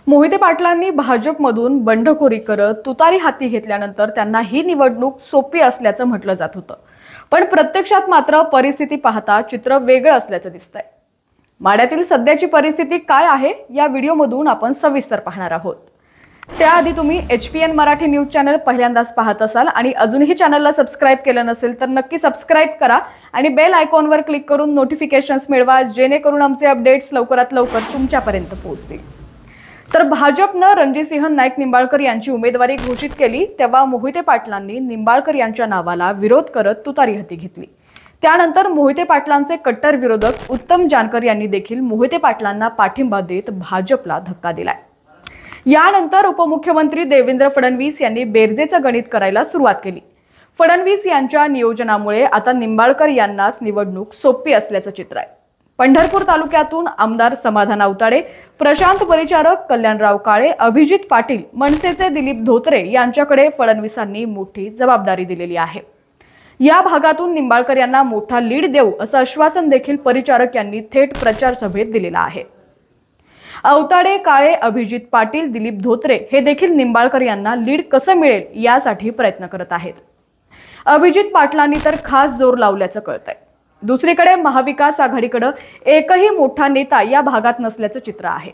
मोहिते पाटलांनी भाजपमधून बंडखोरी करत तुतारी हाती घेतल्यानंतर त्यांना ही निवडणूक सोपी असल्याचं म्हटलं जात होतं। पण प्रत्यक्षात मात्र परिस्थिती पाहता चित्र वेगळं असल्याचं दिसतंय। माड्यातील सध्याची परिस्थिती काय आहे या व्हिडिओमधून आपण सविस्तर पाहणार आहोत। त्याआधी तुम्ही HPN मराठी न्यूज चॅनल पहिल्यांदाच पाहत असाल आणि अजूनही चॅनलला सबस्क्राइब केलं नसेल तर नक्की सबस्क्राइब करा आणि बेल आयकॉनवर क्लिक करून नोटिफिकेशन्स मिळवा, जेणेकरून आमचे अपडेट्स लवकरात लवकर तुमच्यापर्यंत पोहोचतील। तर भाजपनं रणजितसिंह नाईक निंबाळकर यांची उमेदवारी घोषित केली तेव्हा मोहिते पाटलांनी निंबाळकर यांच्या नावाला विरोध करत तुतारी हाती घेतली। त्यानंतर मोहिते पाटलांचे कट्टर विरोधक उत्तम जानकर यांनी देखील मोहिते पाटलांना पाठिंबा देत भाजपला धक्का दिलाय। यानंतर उपमुख्यमंत्री देवेंद्र फडणवीस यांनी बेरजेचं गणित करायला सुरुवात केली। फडणवीस यांच्या नियोजनामुळे आता निंबाळकर यांनाच निवडणूक सोपी असल्याचं चित्र आहे। पंढरपूर तालुक्यातून आमदार समाधान आवताडे, प्रशांत परिचारक, कल्याणराव काळे, अभिजित पाटील, मनसेचे दिलीप धोत्रे यांच्याकडे फडणवीसांनी मोठी जबाबदारी दिलेली आहे। या भागातून निंबाळकर यांना मोठा लीड देऊ असं आश्वासन देखील परिचारक यांनी थेट प्रचार सभेत दिलेलं आहे। आवताडे, काळे, अभिजित पाटील, दिलीप धोत्रे हे देखील निंबाळकर यांना लीड कसं मिळेल यासाठी प्रयत्न करत आहेत। अभिजित पाटलांनी तर खास जोर लावल्याचं कळतंय। दुसरीकडे महाविकास आघाडीकडे एकही मोठा नेता या भागात नसल्याचं चित्र आहे।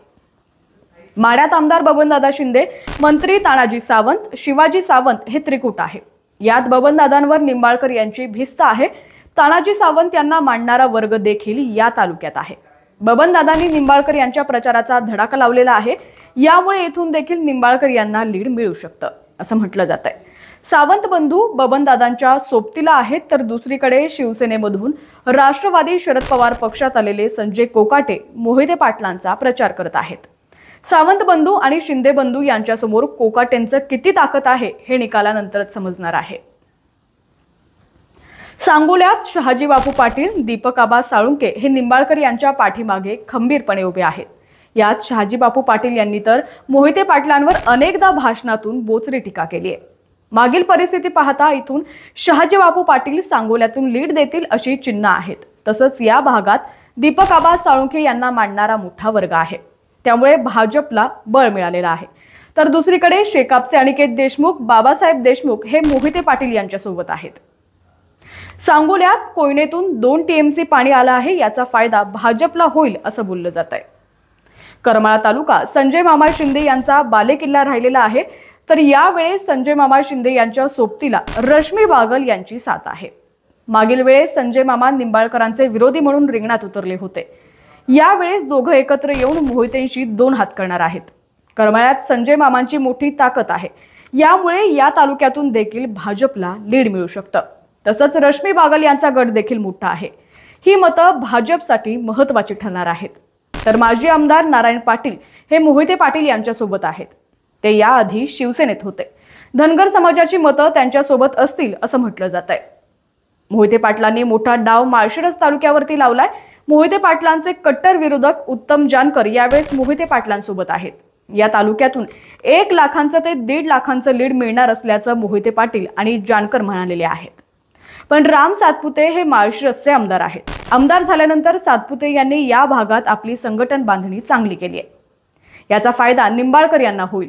माड्यात आमदार बबनदादा शिंदे, मंत्री तानाजी सावंत, शिवाजी सावंत हे त्रिकूट आहे। यात बबनदादांवर निंबाळकर यांची भिस्त आहे। तानाजी सावंत यांना मांडणारा वर्ग देखील या तालुक्यात आहे। बबनदादांनी निंबाळकर यांच्या प्रचाराचा धडाका लावलेला आहे। यामुळे इथून देखील निंबाळकर यांना लीड मिळू शकतं असं म्हटलं जातंय। सावंत बंधू बबनदादांच्या सोबतीला आहेत, तर दुसरीकडे शिवसेनेमधून राष्ट्रवादी शरद पवार पक्षात आलेले संजय कोकाटे मोहिते पाटलांचा प्रचार करत आहेत। सावंत बंधू आणि शिंदे बंधू यांच्यासमोर कोकाटेंचं किती ताकद आहे हे निकालानंतरच समजणार आहे। सांगोल्यात शहाजी बापू पाटील, दीपक आबा साळुंके हे निंबाळकर यांच्या पाठीमागे खंबीरपणे उभे आहेत। यात शहाजी बापू पाटील यांनी तर मोहिते पाटलांवर अनेकदा भाषणातून बोचरी टीका केली आहे। मागील परिस्थिती पाहता इथून शहाजी बापू पाटील सांगोल्यातून लीड देतील अशी चिन्ह आहेत। तसंच या भागात दीपक आबा साळुंखे यांना मांडणारा मोठा वर्ग आहे, त्यामुळे भाजपला बळ मिळालेलं आहे। तर दुसरीकडे शेकापचे अनिकेत देशमुख, बाबासाहेब देशमुख हे मोहिते पाटील यांच्या सोबत आहेत। सांगोल्यात कोयनेतून 2 TMC पाणी आलं आहे, याचा फायदा भाजपला होईल असं बोललं जात आहे। करमाळा तालुका संजय मामा शिंदे यांचा बालेकिल्ला राहिलेला आहे, तर यावेळेस संजय मामा शिंदे यांच्या सोबतीला रश्मी बागल यांची साथ आहे। मागील वेळेस संजय मामा निंबाळकरांचे विरोधी म्हणून रिंगणात उतरले होते। यावेळेस दोघं एकत्र येऊन मोहितेंशी 2 हात करणार आहेत। करमाळ्यात संजय मामांची मोठी ताकद आहे, यामुळे या तालुक्यातून देखील भाजपला लीड मिळू शकतं। तसंच रश्मी बागल यांचा गट देखील मोठा आहे। ही मतं भाजपसाठी महत्त्वाची ठरणार आहेत। तर माजी आमदार नारायण पाटील हे मोहिते पाटील यांच्या सोबत आहेत। ते याआधी शिवसेनेत होते। धनगर समाजाची मतं त्यांच्या सोबत असतील असं म्हटलं जात आहे। मोहिते पाटलांनी मोठा डाव माळशिरस तालुक्यावरती लावलाय। मोहिते पाटलांचे कट्टर विरोधक उत्तम जानकर यावेळेस मोहिते पाटलांसोबत आहेत। या तालुक्यातून 1 लाखांचं ते 1.5 लाखांचं लीड मिळणार असल्याचं मोहिते पाटील आणि जानकर म्हणालेले आहेत। पण राम सातपुते हे माळशिरसचे आमदार आहेत। आमदार झाल्यानंतर सातपुते यांनी या भागात आपली संघटन बांधणी चांगली केली आहे। याचा फायदा निंबाळकर यांना होईल।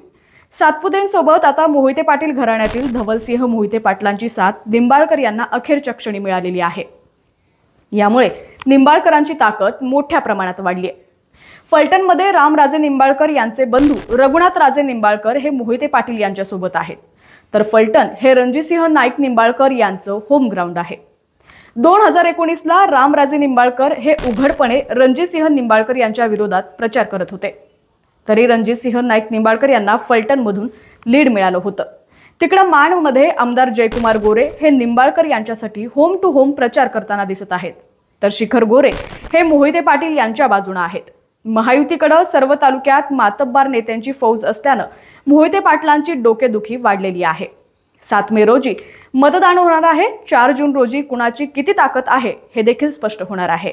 सातपुतेंसोबत आता मोहिते पाटील घराण्यातील धवलसिंह मोहिते पाटलांची साथ निंबाळकर यांना अखेरच्या क्षणी मिळालेली आहे। यामुळे निंबाळकरांची ताकद मोठ्या प्रमाणात वाढली आहे। फलटणमध्ये रामराजे निंबाळकर यांचे बंधू रघुनाथ राजे निंबाळकर हे मोहिते पाटील यांच्या सोबत आहेत, तर फलटण हे रणजितसिंह नाईक निंबाळकर यांचं होम ग्राउंड आहे। 2019ला रामराजे निंबाळकर हे उघडपणे रणजितसिंह निंबाळकर यांच्या विरोधात प्रचार करत होते, तरी रणजितसिंह नाईक निंबाळकर यांना फलटणमधून लीड मिळालं होतं। तिकडं माणमध्ये आमदार जयकुमार गोरे हे निंबाळकर यांच्यासाठी होम टू होम प्रचार करताना दिसत आहेत, तर शिखर गोरे हे मोहिते पाटील यांच्या बाजूने आहेत। महायुतीकडे सर्व तालुक्यात मातब्बार नेत्यांची फौज असल्यानं मोहिते पाटलांची डोकेदुखी वाढलेली आहे। 7 मे रोजी मतदान होणार आहे। 4 जून रोजी कुणाची किती ताकद आहे हे देखील स्पष्ट होणार आहे।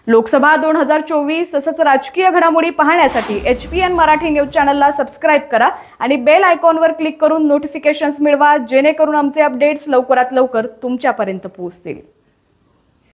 लोकसभा 2024 तसंच राजकीय घडामोडी पाहण्यासाठी HPN मराठी न्यूज चॅनलला सबस्क्राइब करा आणि बेल आयकॉनवर क्लिक करून नोटिफिकेशन्स मिळवा, जेणेकरून आमचे अपडेट्स लवकरात लवकर तुमच्यापर्यंत पोहोचतील।